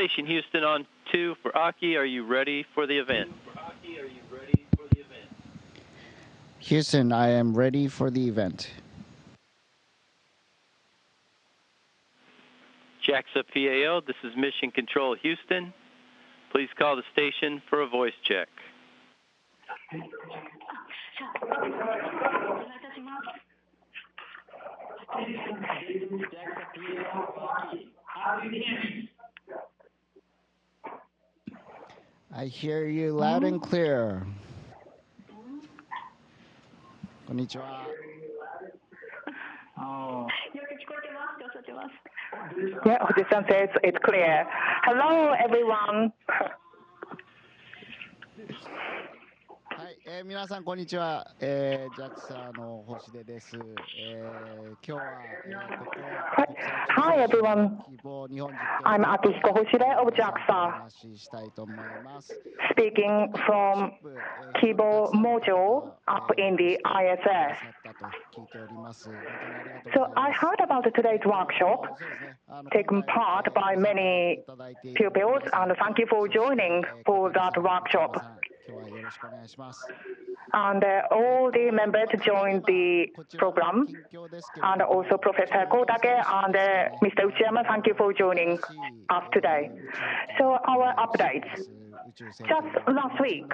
Station Houston on 2 for Aki. Are you ready for the event? Houston, I am ready for the event. JAXA PAO, this is Mission Control Houston. Please call the station for a voice check. I hear you loud and clear. Konnichiwa. Yeah, Hoshide-san says it's clear. Hello, everyone. はい、皆さんこんにちは、JAXA の星出です。今日は、Hi, everyone. I'm Aki Hoshide of JAXA, speaking from Kibo module up in the ISS. So I heard about today's workshop, taken part by many pupils, and thank you for joining for that workshop. And all the members joined the program, and also Professor Kodake and Mr. Uchiyama, thank you for joining us today. So our updates. Just last week,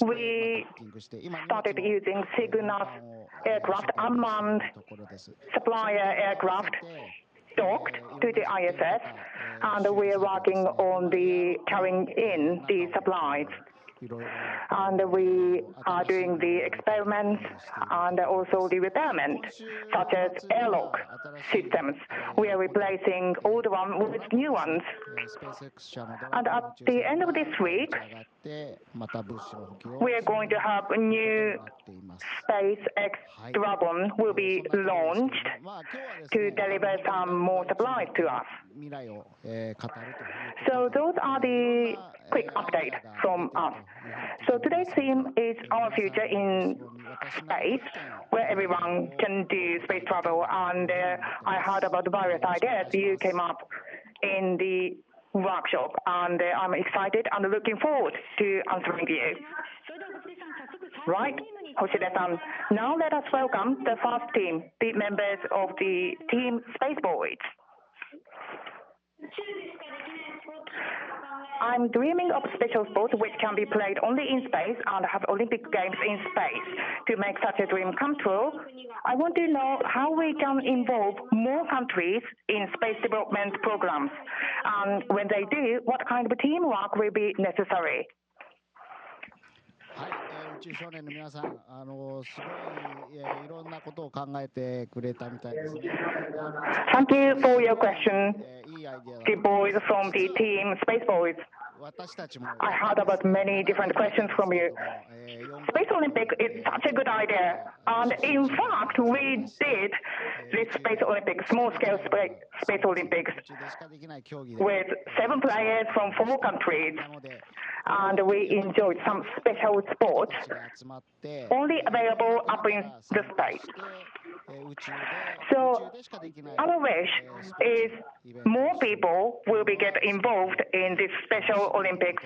we started using Cygnus aircraft, unmanned supplier aircraft, docked to the ISS, and we are working on the carrying in the supplies. And we are doing the experiments and also the repairment, such as airlock systems. We are replacing old ones with new ones. And at the end of this week, we are going to have a new SpaceX Dragon will be launched to deliver some more supplies to us. So those are the quick updates from us. So today's theme is our future in space, where everyone can do space travel. And I heard about the various ideas you came up in the workshop, and I'm excited and looking forward to answering you. Right, Hoshide-san. Now let us welcome the first team, the members of the Team Spaceboards. I'm dreaming of special sports which can be played only in space and have Olympic Games in space. To make such a dream come true, I want to know how we can involve more countries in space development programs. And when they do, what kind of teamwork will be necessary? はい、宇宙少年の皆さん、すごい、いろんなことを考えてくれたみたいですね。Thank you for your question, the boys from the team Space Boys. I heard about many different questions from you. Space Olympics is such a good idea. And in fact, we did this Space Olympics, small-scale Space Olympics, with 7 players from 4 countries. And we enjoyed some special sports only available up in the space. So our wish is more people will be get involved in this special Olympic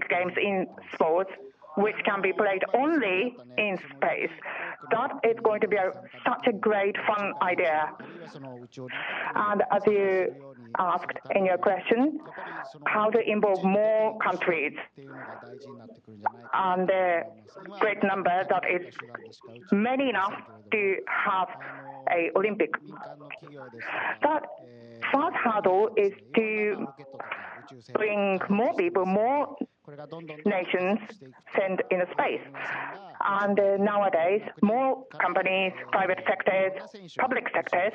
Games in sports, which can be played only in space. That is going to be such a great, fun idea. And as you asked in your question, how to involve more countries, and a great number that is many enough to have an Olympic. That first hurdle is to bring more people, more nations sent in space. And nowadays, more companies, private sectors, public sectors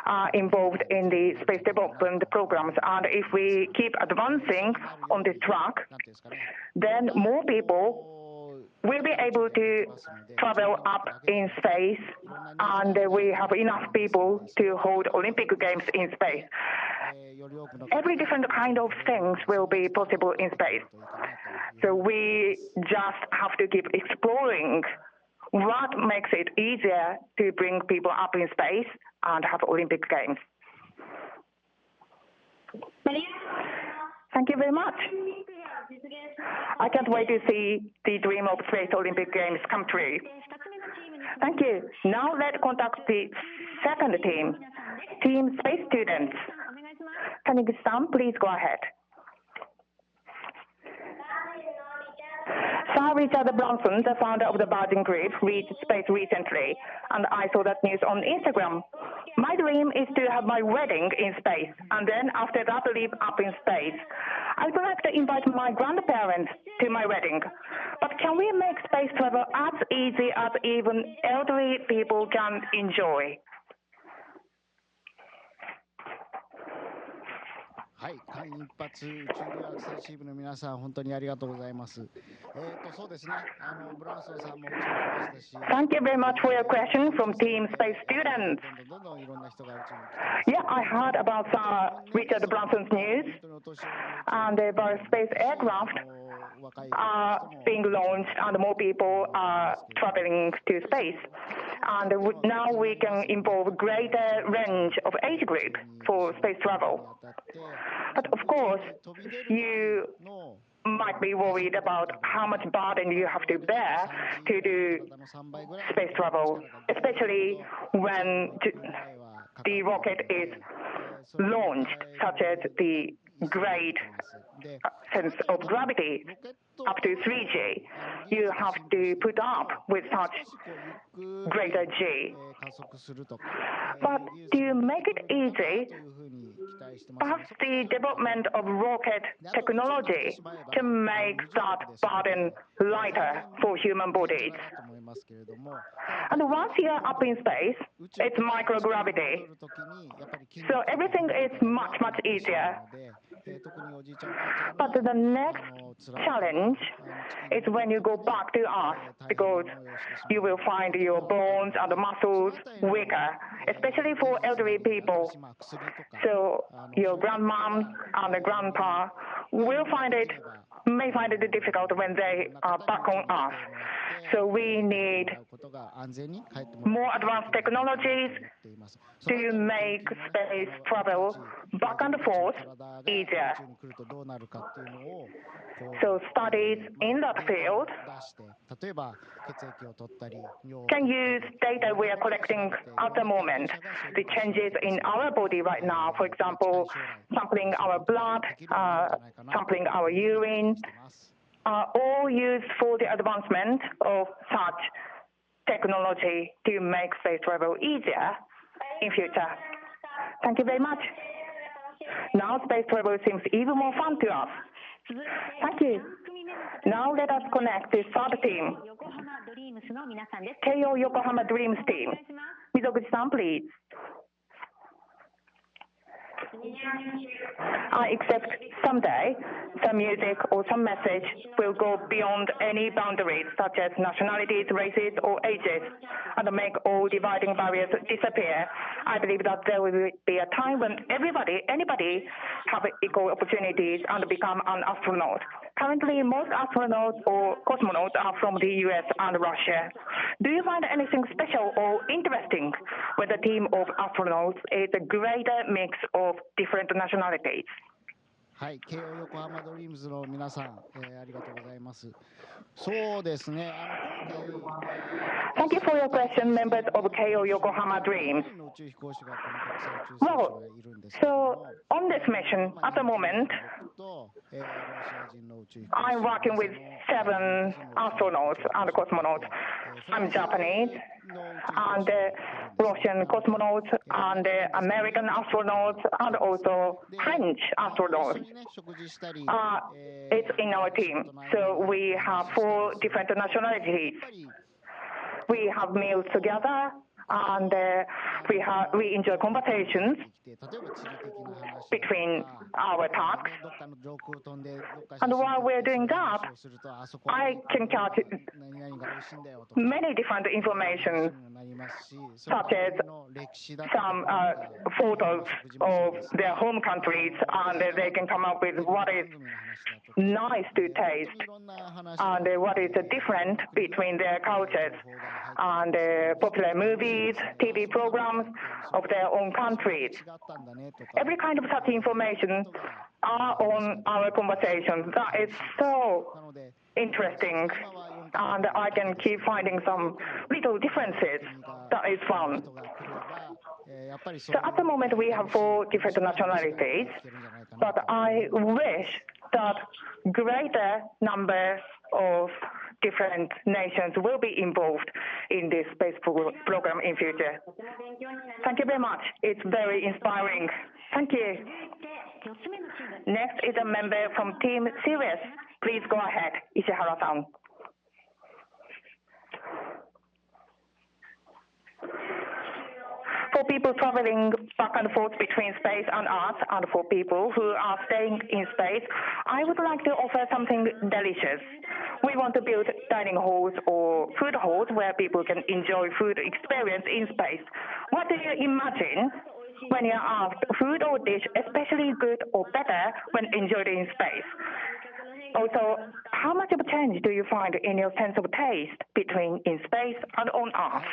are involved in the space development programs. And if we keep advancing on this track, then more people will be able to travel up in space, and we have enough people to hold Olympic Games in space. Every different kind of things will be possible in space. So we just have to keep exploring what makes it easier to bring people up in space and have Olympic Games. Thank you very much. I can't wait to see the dream of Space Olympic Games come true. Thank you. Now let's contact the second team, Team Space Students. Taniguchi-san, please go ahead. Sir Richard Branson, the founder of the Virgin Group, reached space recently, and I saw that news on Instagram. My dream is to have my wedding in space, and then after that live up in space. I'd like to invite my grandparents to my wedding, but can we make space travel as easy as even elderly people can enjoy? はい、間一髪宇宙留学生チームの皆さん、本当にありがとうございます。そうですね、ブランソンさんも宇宙に来ましたし。Thank you very much for your question from Team Space Students. どんどんいろんな人が宇宙に来てます。Yeah, I heard about Richard Branson's news, and about space aircraft are being launched, and more people are traveling to space. And now we can involve greater range of age group for space travel. But of course, you might be worried about how much burden you have to bear to do space travel, especially when the rocket is launched, such as the great sense of gravity up to 3G. You have to put up with such greater G. But to make it easy, perhaps the development of rocket technology can make that burden lighter for human bodies. And once you are up in space, it's microgravity. So everything is much, much easier. But the next challenge is when you go back to Earth, because you will find your bones and muscles weaker, especially for elderly people. So your grandmom and grandpa may find it difficult when they are back on Earth. So we need more advanced technologies to make space travel back and forth easier. So studies in that field can use data we are collecting at the moment, the changes in our body right now, for example, sampling our blood, sampling our urine, are all used for the advancement of such technology to make space travel easier in future. Thank you very much. Now space travel seems even more fun to us. Thank you. Now let us connect the third team, Keio Yokohama Dreams team. Mizoguchi-san, please. I expect someday some music or some message will go beyond any boundaries, such as nationalities, races, or ages, and make all dividing barriers disappear. I believe that there will be a time when anybody have equal opportunities and become an astronaut. Currently, most astronauts or cosmonauts are from the US and Russia. Do you find anything special or interesting when the team of astronauts is a greater mix of different nationalities? はい、慶応横浜ドリームズの皆さん、ありがとうございます。そうですね。Thank you for your question, members of Keio Yokohama Dreams. Well, so on this mission, at the moment, I'm working with 7 astronauts and cosmonauts. I'm Japanese, and Russian cosmonauts, and American astronauts, and also French astronauts. It's in our team. So we have 4 different nationalities. We have meals together, and we enjoy conversations between our tasks. And while we're doing that, I can catch many different information such as some photos of their home countries, and they can come up with what is nice to taste and what is different between their cultures, and popular movies, TV programs of their own countries. Every kind of such information are on our conversations. That is so interesting, and I can keep finding some little differences. That is fun. So at the moment we have 4 different nationalities, but I wish that greater number of different nations will be involved in this space program in future. Thank you very much. It's very inspiring. Thank you. Next is a member from Team Sirius. Please go ahead, Ishihara-san. For people traveling back and forth between space and Earth, and for people who are staying in space, I would like to offer something delicious. We want to build dining halls or food halls where people can enjoy food experience in space. What do you imagine when you're asked food or dish especially good or better when enjoyed in space? Also, how much of a change do you find in your sense of taste between in space and on Earth?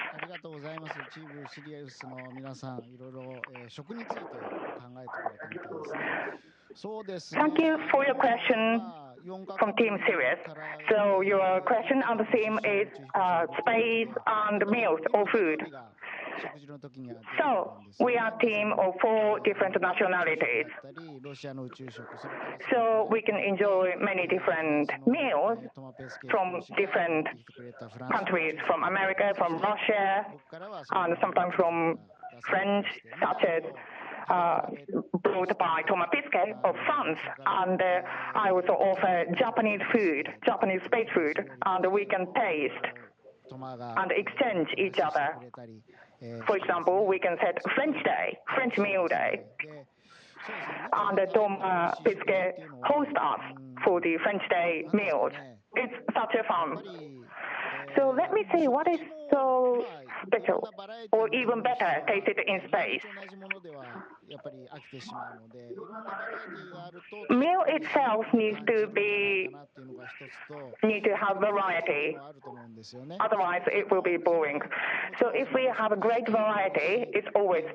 Thank you for your question from Team Sirius. So your question and the theme is space and meals or food. So we are a team of 4 different nationalities. So we can enjoy many different meals from different countries, from America, from Russia, and sometimes from French, such as brought by Thomas Pesquet of France. And I also offer Japanese food, Japanese space food, and we can taste and exchange each other. For example, we can set French Day, French Meal Day, and Thomas Pesquet hosts us for the French Day meals. It's such a fun. So let me see what is so special or even better tasted in space. Meal itself needs to have variety. Otherwise, it will be boring. So if we have a great variety, it's always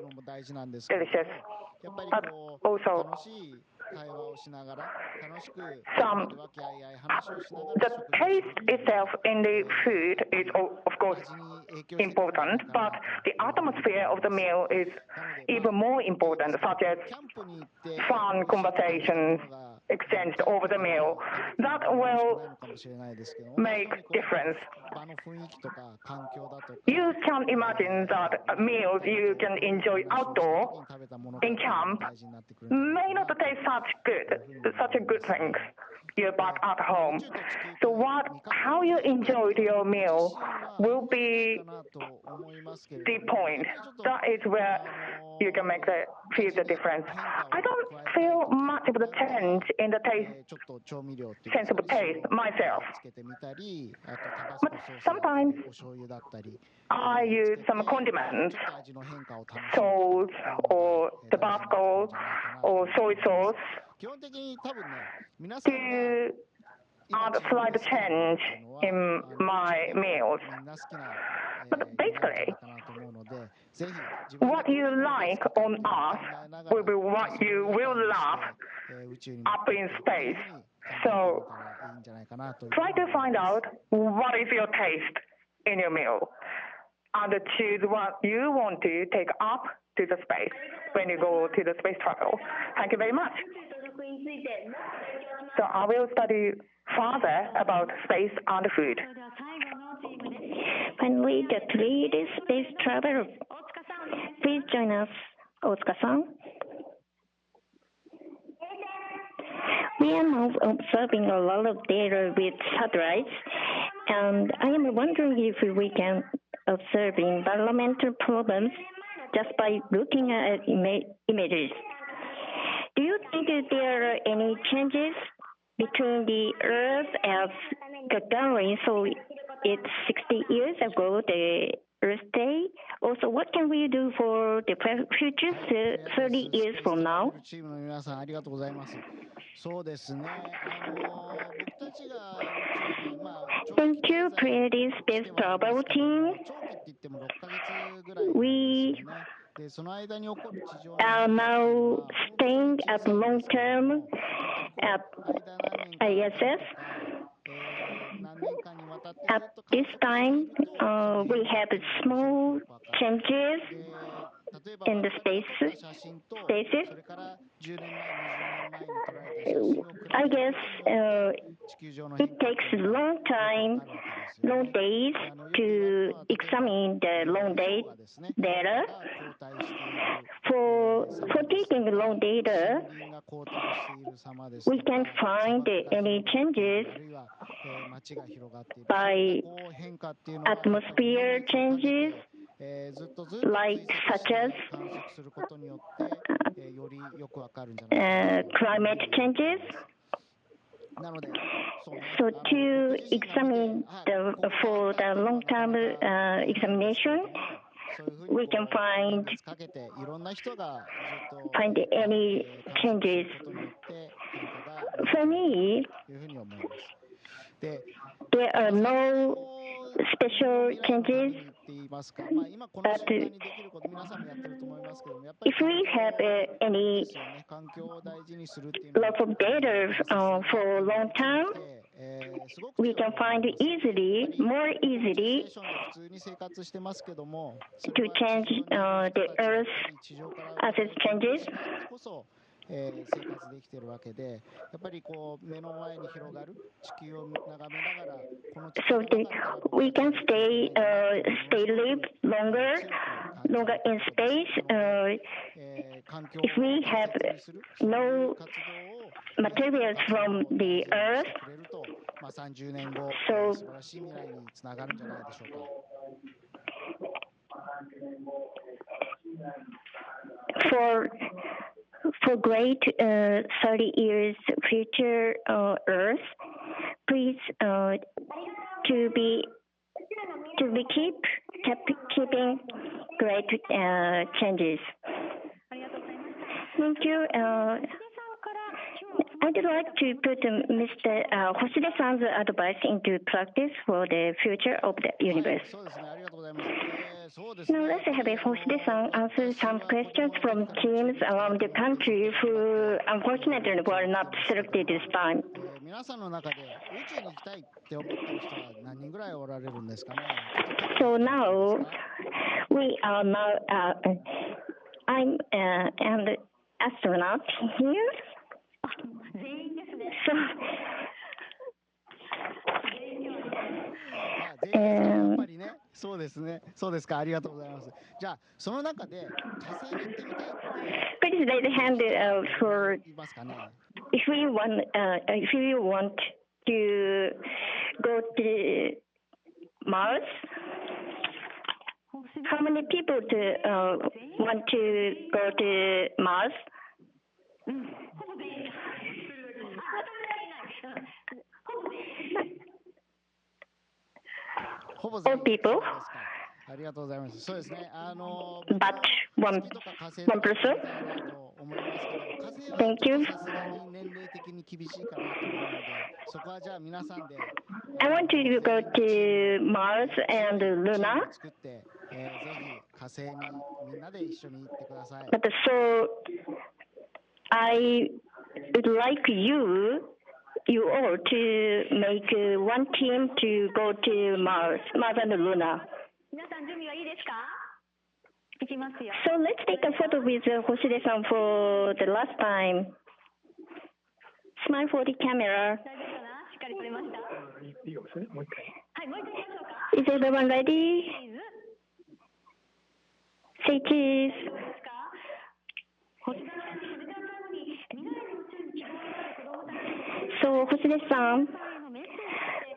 delicious. But also, the taste itself in the food is, of course, important, but the atmosphere of the meal is even more important, such as fun conversations exchanged over the meal. That will make difference. You can imagine that meals you can enjoy outdoor in camp may not taste such a good thing. You're back at home. So how you enjoyed your meal will be the point. That is where you can feel the difference. I don't feel much of the change in the sense of taste myself. But sometimes I use some condiments, salt or Tabasco or soy sauce to add a slight change in my meals. But basically, what you like on Earth will be what you will love up in space. So try to find out what is your taste in your meal and choose what you want to take up to the space when you go to the space travel. Thank you very much. So I will study further about space and food. Finally, the lead space traveler. Please join us, Otsuka-san. We are now observing a lot of data with satellites, and I am wondering if we can observe environmental problems just by looking at images. Do you think that there are any changes between the Earth as Gagarin, so it's 60 years ago, the Earth Day, also, what can we do for the future 30 years from now? チームの皆さんありがとうございます。そうですね。僕たちが宇宙にThank you, Creative Space Travel Team. 長期って言っても6ヶ月ぐらいなんですよね。でその間に起こる地上の Are now staying at long term at ISS. At this time, we have small changes in the spaces. I guess it takes a long time, long days to examine the long data. For taking long data, we can find any changes by atmosphere changes, such as climate changes. So to examine for the long-term examination, we can find any changes. For me, there are no special changes, but if we have any lot of data for a long time, we can find more easily to change the Earth as it changes.生活できているわけで、やっぱりこう目の前に広がる地球を眺めながら、この地球 So we can live longer in space. If we have no materials from the Earth, 30年後、素晴らしい未来につながるんじゃないでしょうか。For great 30 years future Earth, please keeping great changes. Thank you. I'd like to put Mr. Hoshide-san's advice into practice for the future of the universe. Now let's have Hoshide-san answer some questions from teams around the country who unfortunately were not selected this time. 皆さんの中で宇宙に行きたいって思ってる人は何人ぐらいおられるんですかね。So now I'm an astronaut here. So, やっぱりね、そうですね、そうですか、ありがとうございます。じゃあ、その中で火星に行ってみたいって。Please raise a hand for if we want to go to Mars. How many people want to go to Mars? All people. ありがとうございます。そうですね。But one person. Thank you. I want to go to Mars and Luna. But so I would like you all to make one team to go to Mars and Luna. So let's take a photo with Hoshide-san for the last time. Smile for the camera. Is everyone ready? Say cheese. So Hoshide-san,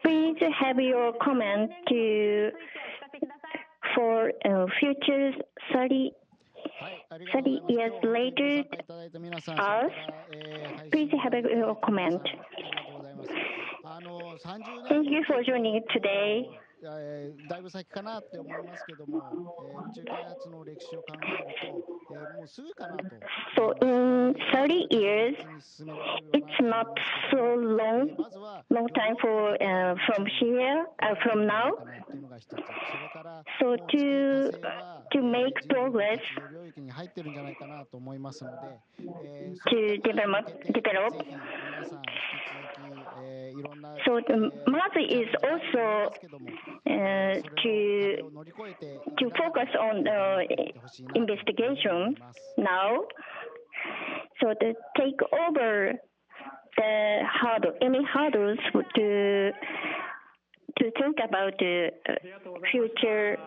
please have your comment for future 30 years later Earth. Please have your comment. Thank you for joining today. だいぶ先かなって思いますけども、宇宙開発の歴史を考えると、もうすぐかなと。So in 30 years, it's not so long time from here, from now. So to make progress, to develop. So Mars is also to focus on investigation now. So to take over any hurdles to think about the future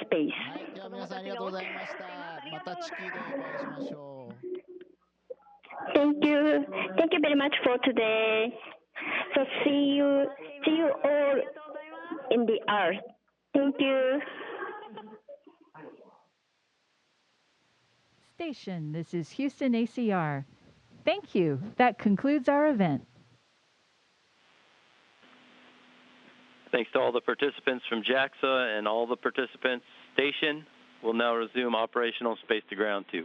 space. はい、では皆さんありがとうございました。また地球でお会いしましょう。Thank you very much for today. So see you all in the earth. Thank you. Station, this is Houston ACR. Thank you. That concludes our event. Thanks to all the participants from JAXA and all the participants. Station will now resume operational space to ground 2.